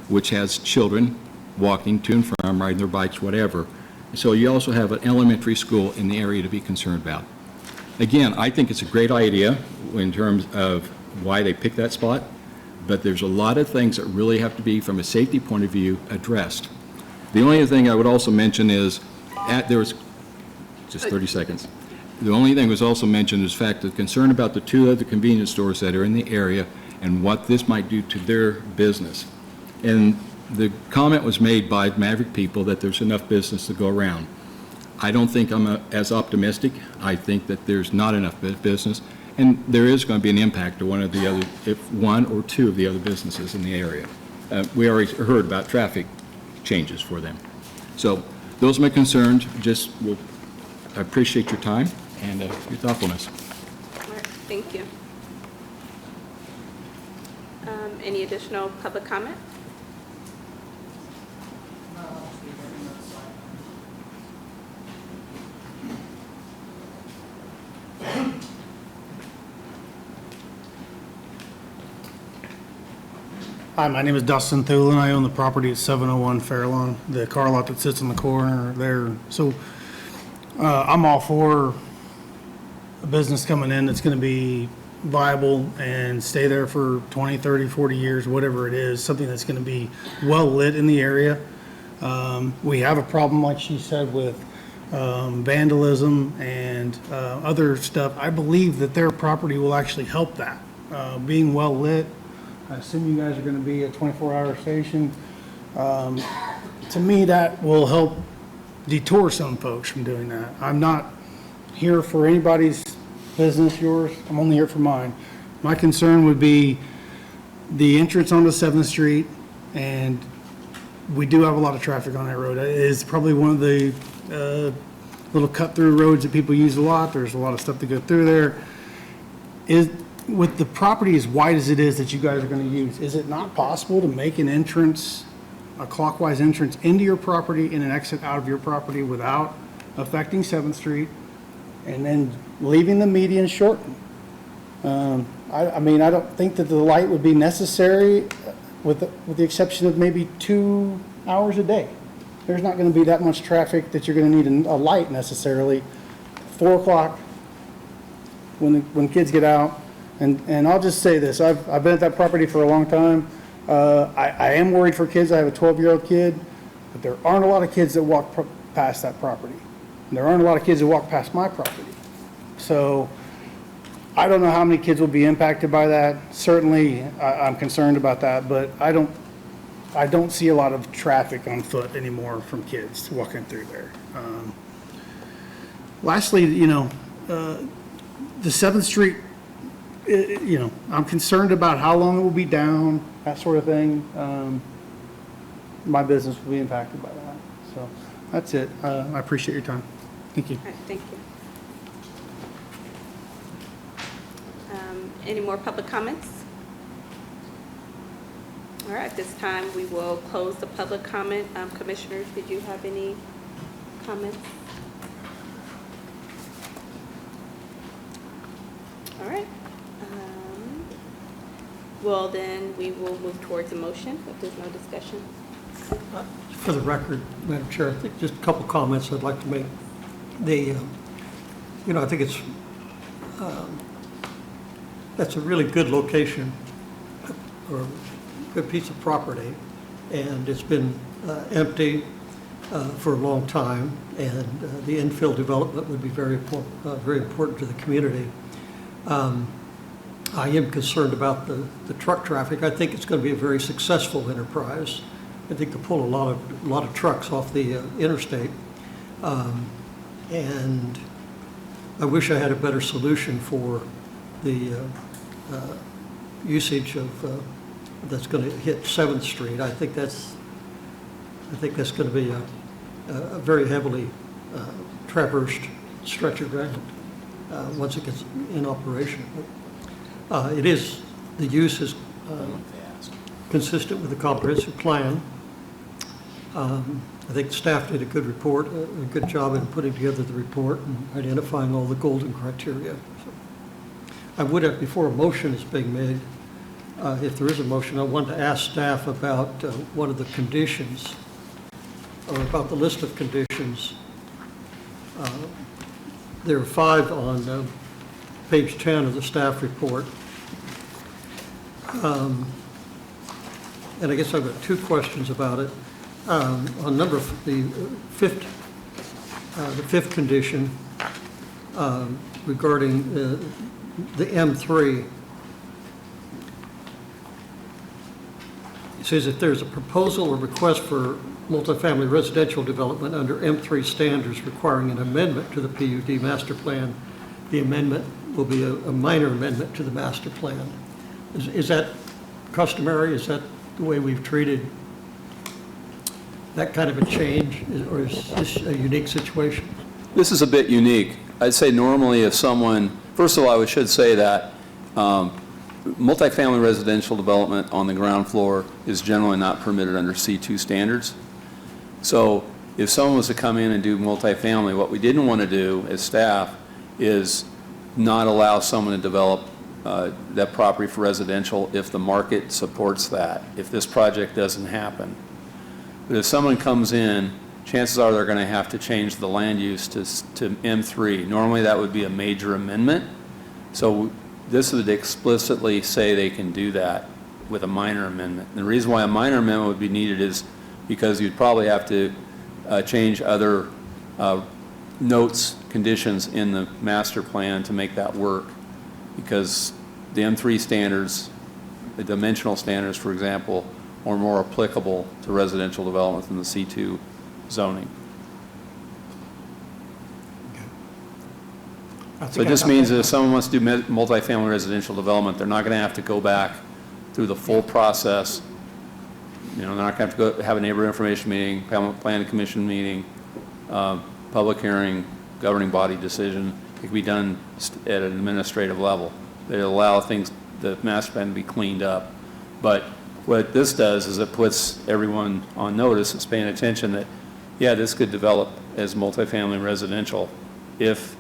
which has children walking to and from, riding their bikes, whatever. So you also have an elementary school in the area to be concerned about. Again, I think it's a great idea in terms of why they picked that spot, but there's a lot of things that really have to be, from a safety point of view, addressed. The only other thing I would also mention is, there was, just 30 seconds. The only thing was also mentioned is the fact that concern about the 2 other convenience stores that are in the area and what this might do to their business. And the comment was made by Maverick people that there's enough business to go around. I don't think I'm as optimistic. I think that there's not enough business, and there is going to be an impact to one or two of the other businesses in the area. We already heard about traffic changes for them. So those are my concerns. I appreciate your time and your thoughtfulness.
All right, thank you. Any additional public comment?
Hi, my name is Dustin Thulin. I own the property at 701 Fairlawn, the car lot that sits in the corner there. So I'm all for a business coming in that's going to be viable and stay there for 20, 30, 40 years, whatever it is, something that's going to be well lit in the area. We have a problem, like she said, with vandalism and other stuff. I believe that their property will actually help that, being well lit. I assume you guys are going to be a 24-hour station. To me, that will help detour some folks from doing that. I'm not here for anybody's business, yours. I'm only here for mine. My concern would be the entrance onto 7th Street, and we do have a lot of traffic on that road. It is probably one of the little cut-through roads that people use a lot. There's a lot of stuff to go through there. With the property as wide as it is that you guys are going to use, is it not possible to make an entrance, a clockwise entrance into your property and an exit out of your property without affecting 7th Street and then leaving the median shortened? I mean, I don't think that the light would be necessary with the exception of maybe 2 hours a day. There's not going to be that much traffic that you're going to need a light necessarily. 4 o'clock when kids get out. And I'll just say this, I've been at that property for a long time. I am worried for kids. I have a 12-year-old kid, but there aren't a lot of kids that walk past that property. And there aren't a lot of kids that walk past my property. So I don't know how many kids will be impacted by that. Certainly, I'm concerned about that, but I don't see a lot of traffic on foot anymore from kids walking through there. Lastly, the 7th Street, I'm concerned about how long it will be down, that sort of thing. My business will be impacted by that. So that's it. I appreciate your time. Thank you.
All right, thank you. Any more public comments? All right, at this time, we will close the public comment. Commissioners, did you have any comments? All right. Well, then, we will move towards a motion if there's no discussion.
For the record, Madam Chair, I think just a couple comments I'd like to make. I think that's a really good location or a good piece of property, and it's been empty for a long time, and the infill development would be very important to the community. I am concerned about the truck traffic. I think it's going to be a very successful enterprise. I think they'll pull a lot of trucks off the interstate. And I wish I had a better solution for the usage of that's going to hit 7th Street. I think that's going to be a very heavily traversed stretch of ground once it gets in operation. The use is consistent with the comprehensive plan. I think staff did a good job in putting together the report and identifying all the golden criteria. So I would have, before a motion is being made, if there is a motion, I want to ask staff about one of the conditions, or about the list of conditions. There are 5 on page 10 of the staff report. And I guess I've got 2 questions about it. On the fifth condition regarding the M3, it says if there's a proposal or request for multifamily residential development under M3 standards requiring an amendment to the PUD master plan, the amendment will be a minor amendment to the master plan. Is that customary? Is that the way we've treated that kind of a change, or is this a unique situation?
This is a bit unique. I'd say normally if someone, first of all, I should say that multifamily residential development on the ground floor is generally not permitted under C2 standards. So if someone was to come in and do multifamily, what we didn't want to do as staff is not allow someone to develop that property for residential if the market supports that, if this project doesn't happen. But if someone comes in, chances are they're going to have to change the land use to M3. Normally that would be a major amendment. So this would explicitly say they can do that with a minor amendment. And the reason why a minor amendment would be needed is because you'd probably have to change other notes, conditions in the master plan to make that work. Because the M3 standards, the dimensional standards, for example, are more applicable to residential development than the C2 zoning. So it just means that if someone wants to do multifamily residential development, they're not going to have to go back through the full process. They're not going to have to go have a neighborhood information meeting, planning commission meeting, public hearing, governing body decision. It can be done at an administrative level. It'll allow the master plan to be cleaned up. But what this does is it puts everyone on notice that's paying attention that, yeah, this could develop as multifamily residential if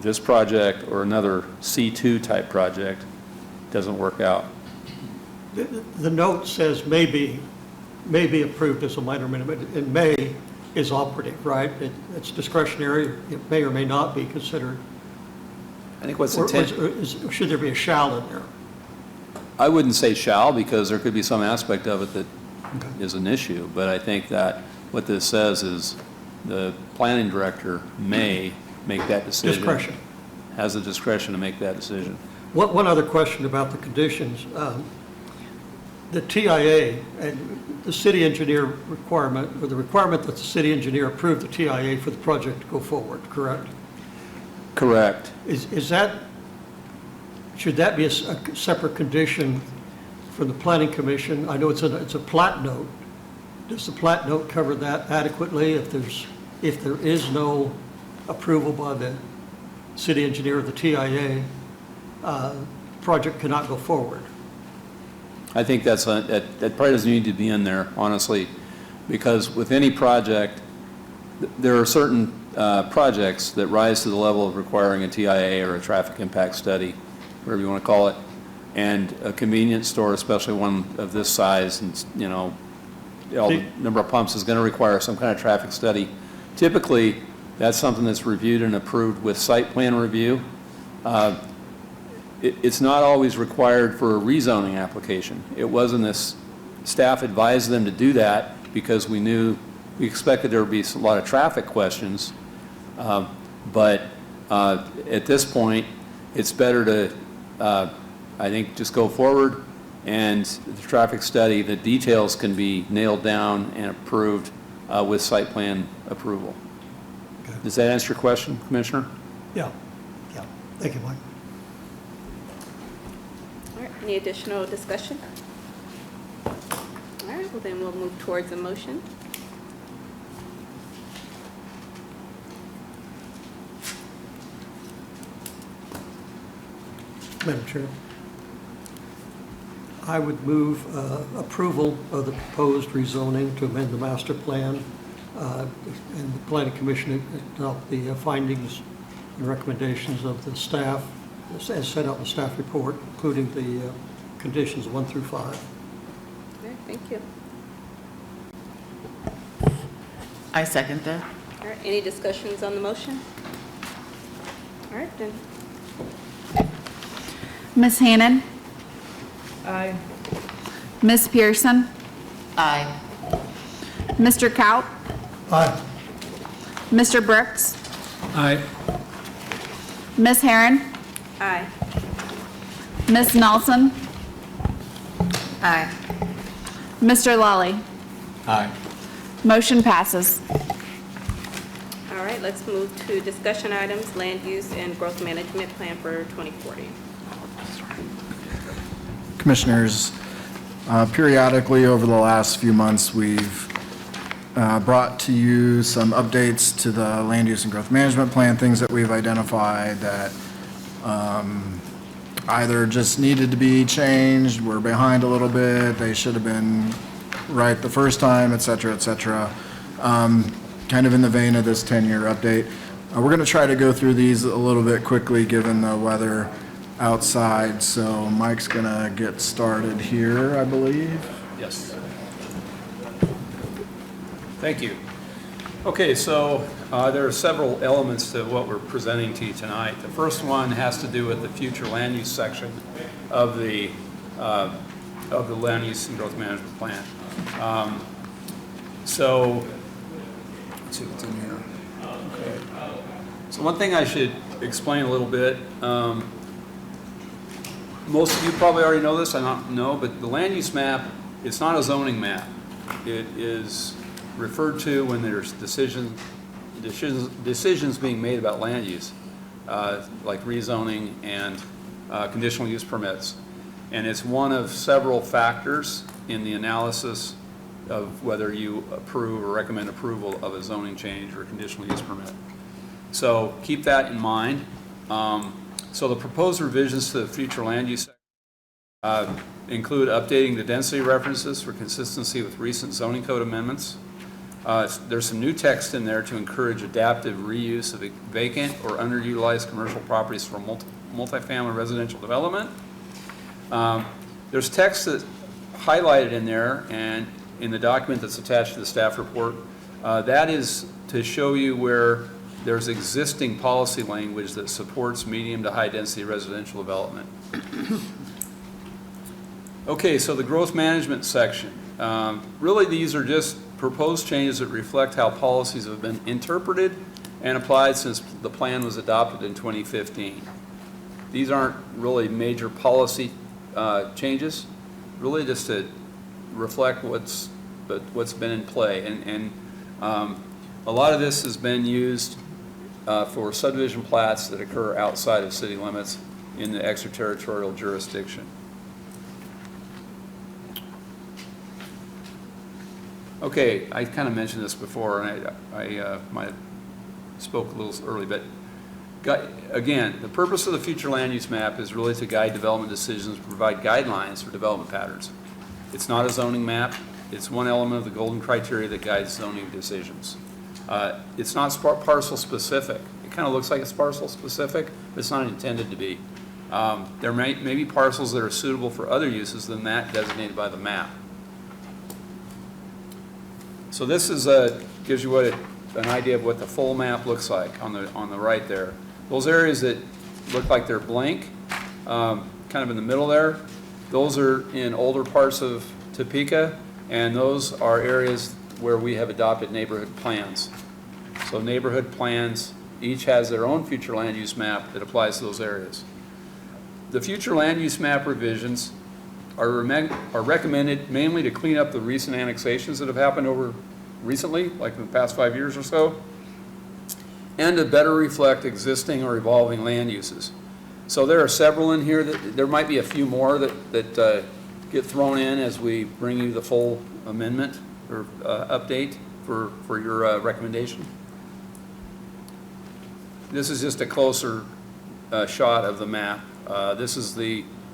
this project or another C2 type project doesn't work out.
The note says may be approved as a minor amendment, and may is operative, right? It's discretionary. It may or may not be considered.
I think what's
should there be a shall in there?
I wouldn't say shall, because there could be some aspect of it that is an issue, but I think that what this says is the planning director may make that decision.
Discretion.
Has the discretion to make that decision.
One other question about the conditions. The TIA and the city engineer requirement, or the requirement that the city engineer approve the TIA for the project to go forward, correct?
Correct.
Should that be a separate condition for the planning commission? I know it's a plat note, does the plat note cover that adequately? If there is no approval by the city engineer or the TIA, project cannot go forward?
I think that probably doesn't need to be in there, honestly, because with any project, there are certain projects that rise to the level of requiring a TIA or a traffic impact study, whatever you want to call it, and a convenience store, especially one of this size, and, you know, all the number of pumps is going to require some kind of traffic study. Typically, that's something that's reviewed and approved with site plan review. It's not always required for a rezoning application. It wasn't this, staff advised them to do that because we expected there would be a lot of traffic questions. But at this point, it's better to, I think, just go forward, and the traffic study, the details can be nailed down and approved with site plan approval.
Okay.
Does that answer your question, Commissioner?
Yeah. Thank you, Mike.
All right, any additional discussion? All right, well then we'll move towards a motion.
Madam Chair, I would move approval of the proposed rezoning to amend the master plan, and the planning commission adopt the findings and recommendations of the staff as set out in the staff report, including the conditions 1 through 5.
All right, thank you.
I second that.
All right, any discussions on the motion? All right, then.
Ms. Hannon?
Aye.
Ms. Pearson?
Aye.
Mr. Kaut?
Aye.
Mr. Brooks?
Aye.
Ms. Herron?
Aye.
Ms. Nelson?
Aye.
Mr. Lawley?
Aye.
Motion passes.
All right, let's move to discussion items, land use and growth management plan for 2040.
Commissioners, periodically over the last few months, we've brought to you some updates to the land use and growth management plan, things that we've identified that either just needed to be changed, we're behind a little bit, they should have been right the first time, et cetera, et cetera. Kind of in the vein of this 10-year update. We're going to try to go through these a little bit quickly given the weather outside, so Mike's going to get started here, I believe.
Yes. Thank you. Okay, so there are several elements to what we're presenting to you tonight. The first one has to do with the future land use section of the land use and growth management plan. So let's see what's in here. Okay. So one thing I should explain a little bit. Most of you probably already know this, I don't know, but the land use map, it's not a zoning map. It is referred to when there's decisions being made about land use, like rezoning and conditional use permits. And it's one of several factors in the analysis of whether you approve or recommend approval of a zoning change or a conditional use permit. So keep that in mind. So the proposed revisions to the future land use include updating the density references for consistency with recent zoning code amendments. There's some new text in there to encourage adaptive reuse of vacant or underutilized commercial properties for multifamily residential development. There's text that's highlighted in there and in the document that's attached to the staff report. That is to show you where there's existing policy language that supports medium to high density residential development. Okay, so the growth management section. Really, these are just proposed changes that reflect how policies have been interpreted and applied since the plan was adopted in 2015. These aren't really major policy changes, really just to reflect what's been in play. And a lot of this has been used for subdivision plats that occur outside of city limits in the extraterritorial jurisdiction. Okay, I kind of mentioned this before, and I might have spoke a little early, but again, the purpose of the future land use map is really to guide development decisions, provide guidelines for development patterns. It's not a zoning map. It's one element of the golden criteria that guides zoning decisions. It's not parcel specific. It kind of looks like it's parcel specific, but it's not intended to be. There may be parcels that are suitable for other uses than that designated by the map. So this is gives you an idea of what the full map looks like on the right there. Those areas that look like they're blank, kind of in the middle there, those are in older parts of Topeka, and those are areas where we have adopted neighborhood plans. So neighborhood plans each has their own future land use map that applies to those areas. The future land use map revisions are recommended mainly to clean up the recent annexations that have happened over recently, like in the past 5 years or so, and to better reflect existing or evolving land uses. So there are several in here that there might be a few more that get thrown in as we bring you the full amendment or update for your recommendation. This is just a closer shot of the map. This is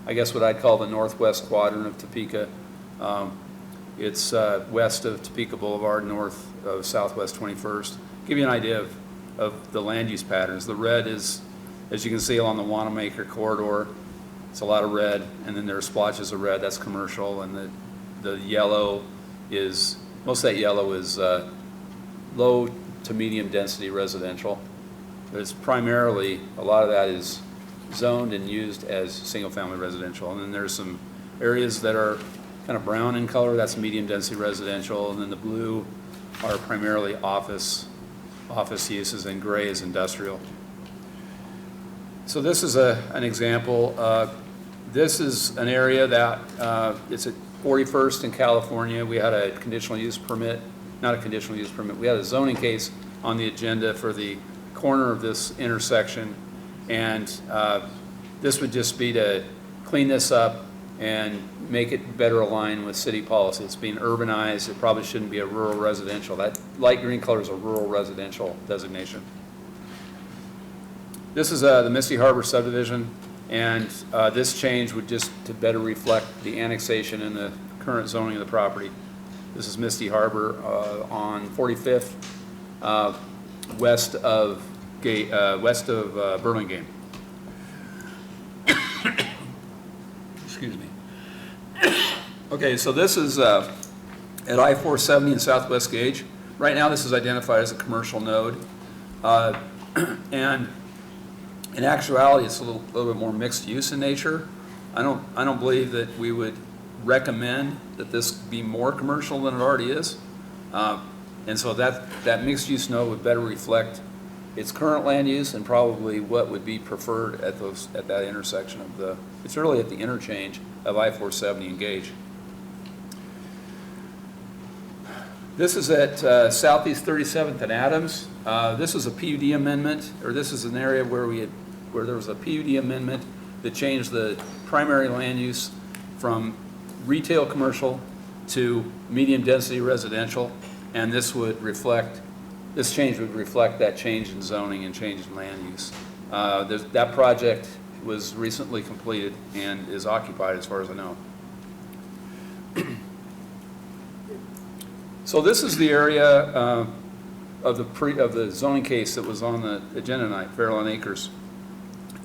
I guess what I'd call the northwest quadrant of Topeka. It's west of Topeka Boulevard, north of Southwest 21st. Give you an idea of the land use patterns. The red is, as you can see, along the Wanamaker corridor. It's a lot of red, and then there are splotches of red. That's commercial, and the yellow is, most of that yellow is low to medium density residential. But it's primarily, a lot of that is zoned and used as single-family residential. And then there's some areas that are kind of brown in color, that's medium-density residential, and then the blue are primarily office uses, and gray is industrial. So this is an example. This is an area that it's at 41st in California. We had a conditional use permit, not a conditional use permit, we had a zoning case on the agenda for the corner of this intersection, and this would just be to clean this up and make it better align with city policy. It's being urbanized. It probably shouldn't be a rural residential. That light green color is a rural residential designation. This is the Misty Harbor subdivision, and this change would just to better reflect the annexation and the current zoning of the property. This is Misty Harbor on 45th, west of Burlingame. Excuse me. Okay, so this is at I-470 in Southwest Gage. Right now, this is identified as a commercial node, and in actuality, it's a little bit more mixed use in nature. I don't believe that we would recommend that this be more commercial than it already is, and so that mixed use node would better reflect its current land use and probably what would be preferred at that intersection of it's really at the interchange of I-470 and Gage. This is at Southeast 37th and Adams. This is a PUD amendment, or this is an area where there was a PUD amendment that changed the primary land use from retail commercial to medium density residential, and this change would reflect that change in zoning and change in land use. That project was recently completed and is occupied as far as I know. So this is the area of the zoning case that was on the agenda tonight, Fairlawn Acres.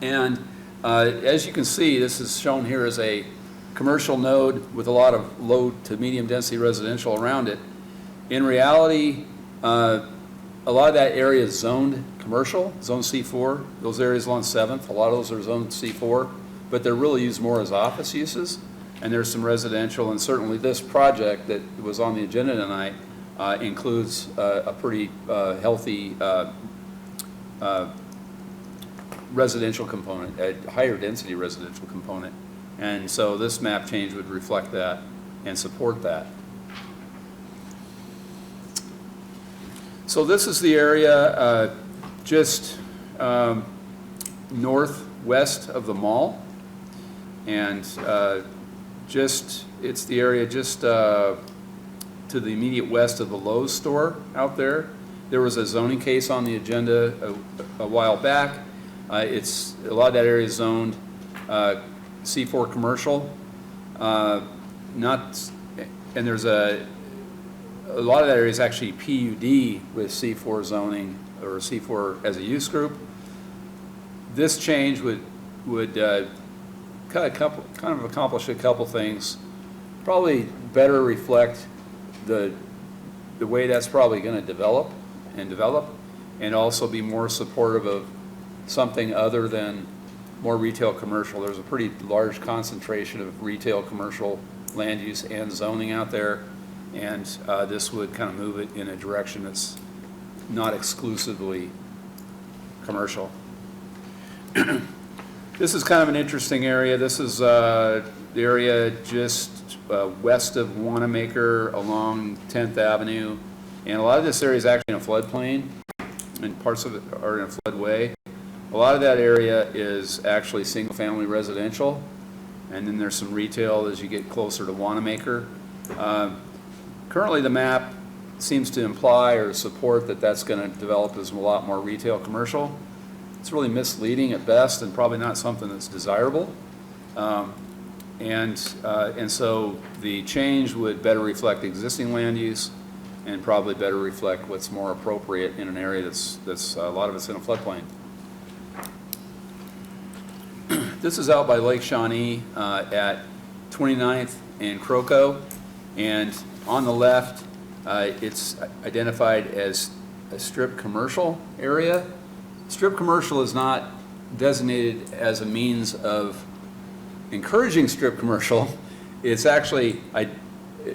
And as you can see, this is shown here as a commercial node with a lot of low to medium density residential around it. In reality, a lot of that area is zoned commercial, zone C4. Those areas along 7th, a lot of those are zoned C4, but they're really used more as office uses. And there's some residential, and certainly this project that was on the agenda tonight includes a pretty healthy residential component, a higher density residential component. And so this map change would reflect that and support that. So this is the area just northwest of the mall, and it's the area just to the immediate west of the Lowe's store out there. There was a zoning case on the agenda a while back. A lot of that area is zoned C4 commercial. And there's a lot of that area is actually PUD with C4 zoning or C4 as a use group. This change would kind of accomplish a couple things. Probably better reflect the way that's probably going to develop, and also be more supportive of something other than more retail commercial. There's a pretty large concentration of retail commercial land use and zoning out there, and this would kind of move it in a direction that's not exclusively commercial. This is kind of an interesting area. This is the area just west of Wanamaker along 10th Avenue, and a lot of this area is actually in a floodplain, and parts of it are in a floodway. A lot of that area is actually single-family residential, and then there's some retail as you get closer to Wanamaker. Currently, the map seems to imply or support that that's going to develop as a lot more retail commercial. It's really misleading at best, and probably not something that's desirable. And so the change would better reflect existing land use, and probably better reflect what's more appropriate in an area that's a lot of it's in a floodplain. This is out by Lake Shawnee at 29th and Croco, and on the left, it's identified as a strip commercial area. Strip commercial is not designated as a means of encouraging strip commercial. It's actually,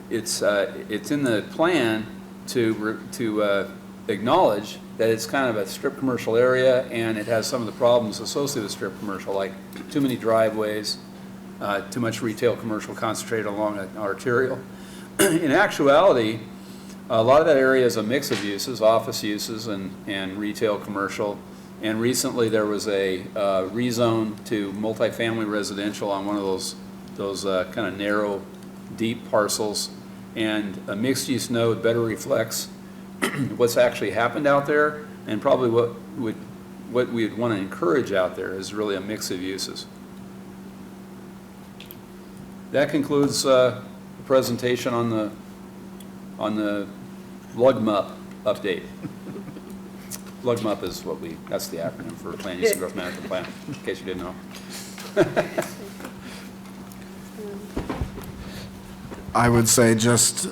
it's in the plan to acknowledge that it's kind of a strip commercial area, and it has some of the problems associated with strip commercial, like too many driveways, too much retail commercial concentrated along an arterial. In actuality, a lot of that area is a mix of uses, office uses and retail commercial. And recently there was a rezone to multifamily residential on one of those kind of narrow, deep parcels. And a mixed-use node better reflects what's actually happened out there, and probably what we'd want to encourage out there is really a mix of uses. That concludes the presentation on the LUGMUP update. LUGMUP is that's the acronym for Land Use and Growth Management Plan, in case you didn't know.
I would say just,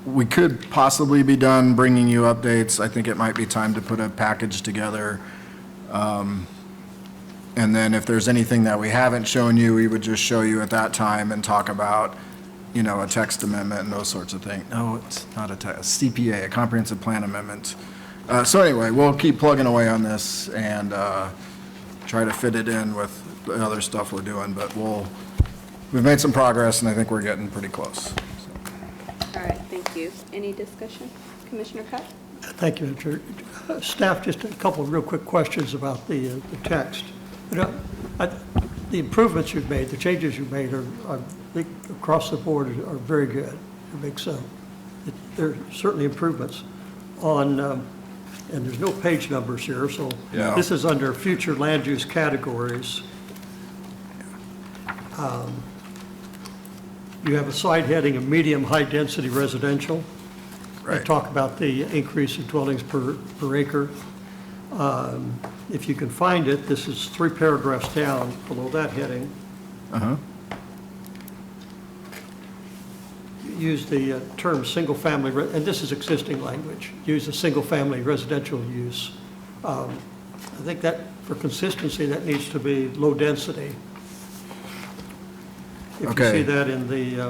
we could possibly be done bringing you updates. I think it might be time to put a package together. And then if there's anything that we haven't shown you, we would just show you at that time and talk about, a text amendment and those sorts of things. No, it's not a CPA, a comprehensive plan amendment. So anyway, we'll keep plugging away on this and try to fit it in with the other stuff we're doing, but we've made some progress, and I think we're getting pretty close.
All right, thank you. Any discussion? Commissioner Cutt?
Thank you, Chair. Staff, just a couple of real quick questions about the text. The improvements you've made, the changes you've made I think across the board are very good. It makes they're certainly improvements on, and there's no page numbers here, so
Yeah.
this is under future land use categories. You have a side heading of medium high density residential.
Right.
You talk about the increase of dwellings per acre. If you can find it, this is 3 paragraphs down below that heading.
Uh-huh.
Use the term single-family, and this is existing language, use a single-family residential use. I think that, for consistency, that needs to be low density. If you
Okay.
see that in the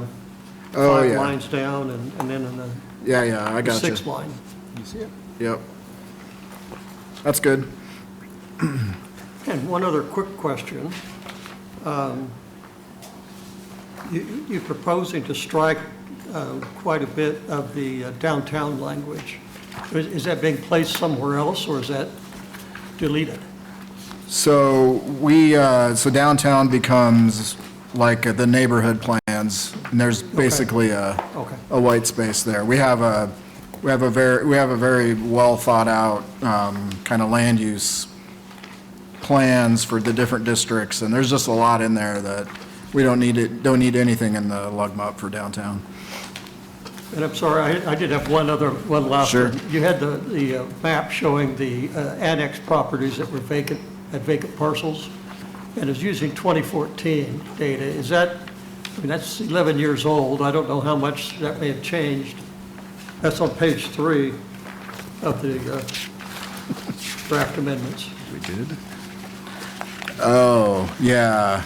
Oh,
5
yeah.
lines down, and then in the
Yeah, I got you.
6th line. You see it?
Yep. That's good.
And one other quick question. You're proposing to strike quite a bit of the downtown language. Is that being placed somewhere else, or is that deleted?
So so downtown becomes like the neighborhood plans And there's basically
Okay.
a white space there. We have a very well thought out kind of land use plans for the different districts, and there's just a lot in there that we don't need anything in the lug map for downtown.
And I'm sorry, I did have one last
Sure.
one. You had the map showing the annex properties that were vacant, had vacant parcels, and it's using 2014 data. Is that, I mean, that's 11 years old. I don't know how much that may have changed. That's on page 3 of the draft amendments.
We did? Oh, yeah.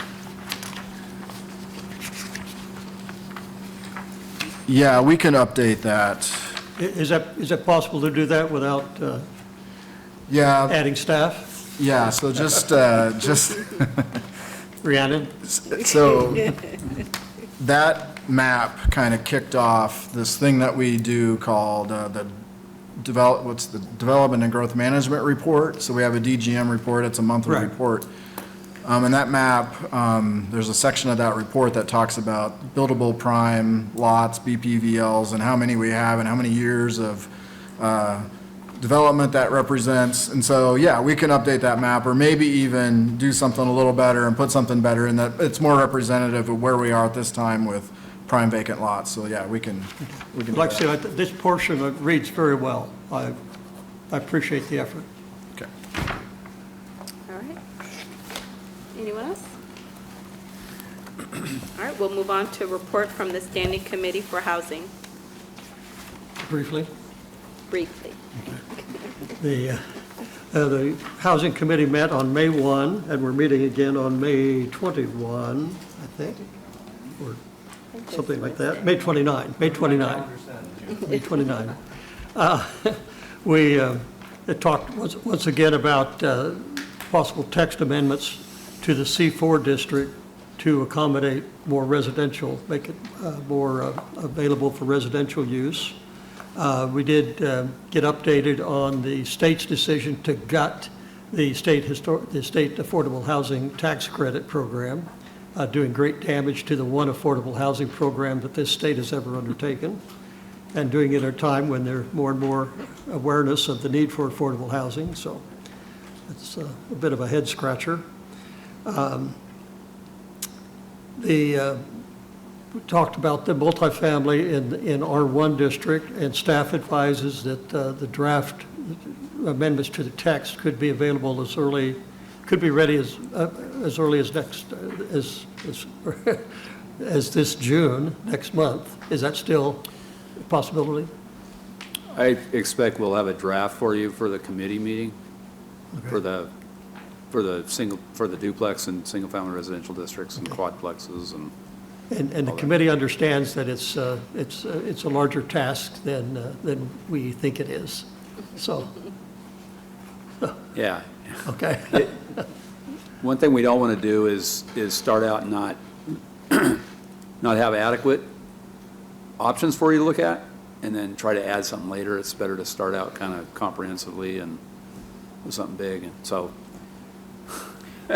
Yeah, we can update that.
Is that possible to do that without
Yeah,
adding staff?
yeah, so just
Rhiannon?
So that map kind of kicked off this thing that we do called the Development and Growth Management Report. So we have a DGM report, it's a monthly
Right.
report. And that map, there's a section of that report that talks about buildable prime lots, BPVLs, and how many we have and how many years of development that represents. And so, yeah, we can update that map or maybe even do something a little better and put something better in that it's more representative of where we are at this time with prime vacant lots. So, yeah, we can do
Like I
that.
said, this portion reads very well. I appreciate the effort.
Okay.
All right. Anyone else? All right, we'll move on to report from the Standing Committee for Housing,
Briefly.
briefly.
The Housing Committee met on May 1, and we're meeting again on May 21, I think, or something like that. May 29, May 29. May 29. We talked once again about possible text amendments to the C4 district to accommodate more residential, make it more available for residential use. We did get updated on the state's decision to gut the state affordable housing tax credit program, doing great damage to the one affordable housing program that this state has ever undertaken, and doing it at a time when there's more and more awareness of the need for affordable housing. So it's a bit of a head scratcher. We talked about the multifamily in R1 district, and staff advises that the draft amendments to the text could be available could be ready as early as as this June, next month. Is that still a possibility?
I expect we'll have a draft for you for the committee meeting, for the duplex and single-family residential districts and quadplexes and.
And the committee understands that it's a larger task than we think it is. So,
Yeah.
okay.
One thing we don't want to do is start out and not have adequate options for you to look at, and then try to add something later. It's better to start out kind of comprehensively and with something big, and so.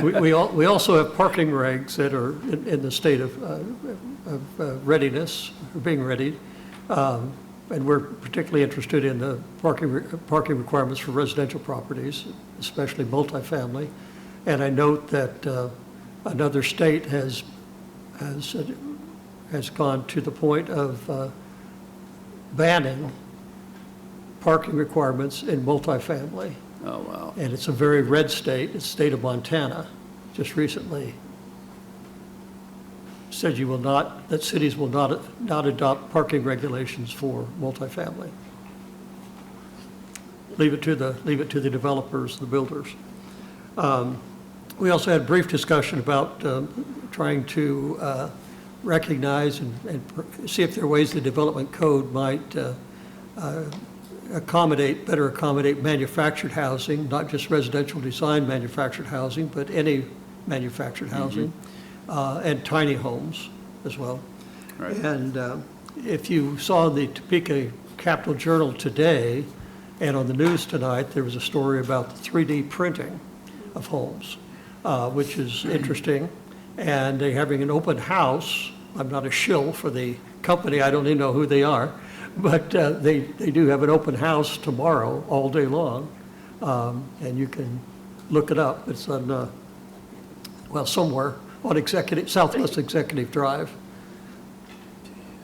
We also have parking regs that are in the state of readiness, or being readied. And we're particularly interested in the parking requirements for residential properties, especially multifamily. And I note that another state has gone to the point of banning parking requirements in multifamily.
Oh, wow.
And it's a very red state, it's the state of Montana, just recently said that cities will not adopt parking regulations for multifamily. Leave it to the developers, the builders. We also had a brief discussion about trying to recognize and see if there are ways the development code might better accommodate manufactured housing, not just residential design manufactured housing, but any manufactured housing, and tiny homes as well.
Right.
And if you saw the Topeka Capital Journal today, and on the news tonight, there was a story about the 3D printing of homes, which is interesting. And they're having an open house I'm not a shill for the company, I don't even know who they are, but they do have an open house tomorrow, all day long, and you can look it up. It's on, somewhere on Southwest Executive Drive.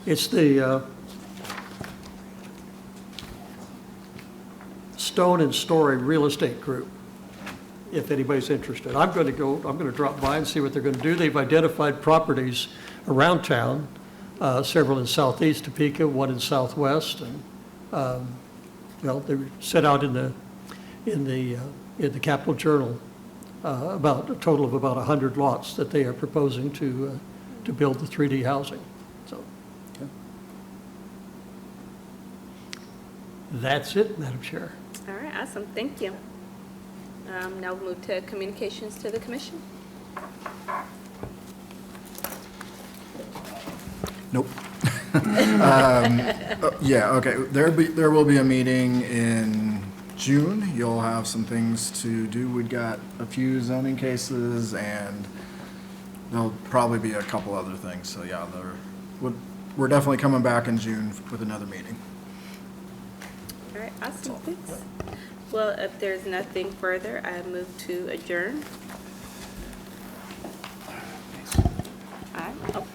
It's the Stone and Story Real Estate Group, if anybody's interested. I'm going to drop by and see what they're going to do. They've identified properties around town, several in southeast Topeka, one in southwest, and, they're set out in the Capital Journal, about a total of about 100 lots that they are proposing to build the 3D housing. So that's it, Madam Chair.
All right, awesome, thank you. Now we'll move to communications to the commission.
Nope. Yeah, okay. There will be a meeting in June. You'll have some things to do. We've got a few zoning cases, and there'll probably be a couple other things. So yeah, we're definitely coming back in June with another meeting.
All right, awesome, thanks. Well, if there's nothing further, I move to adjourn. Aye. Oh.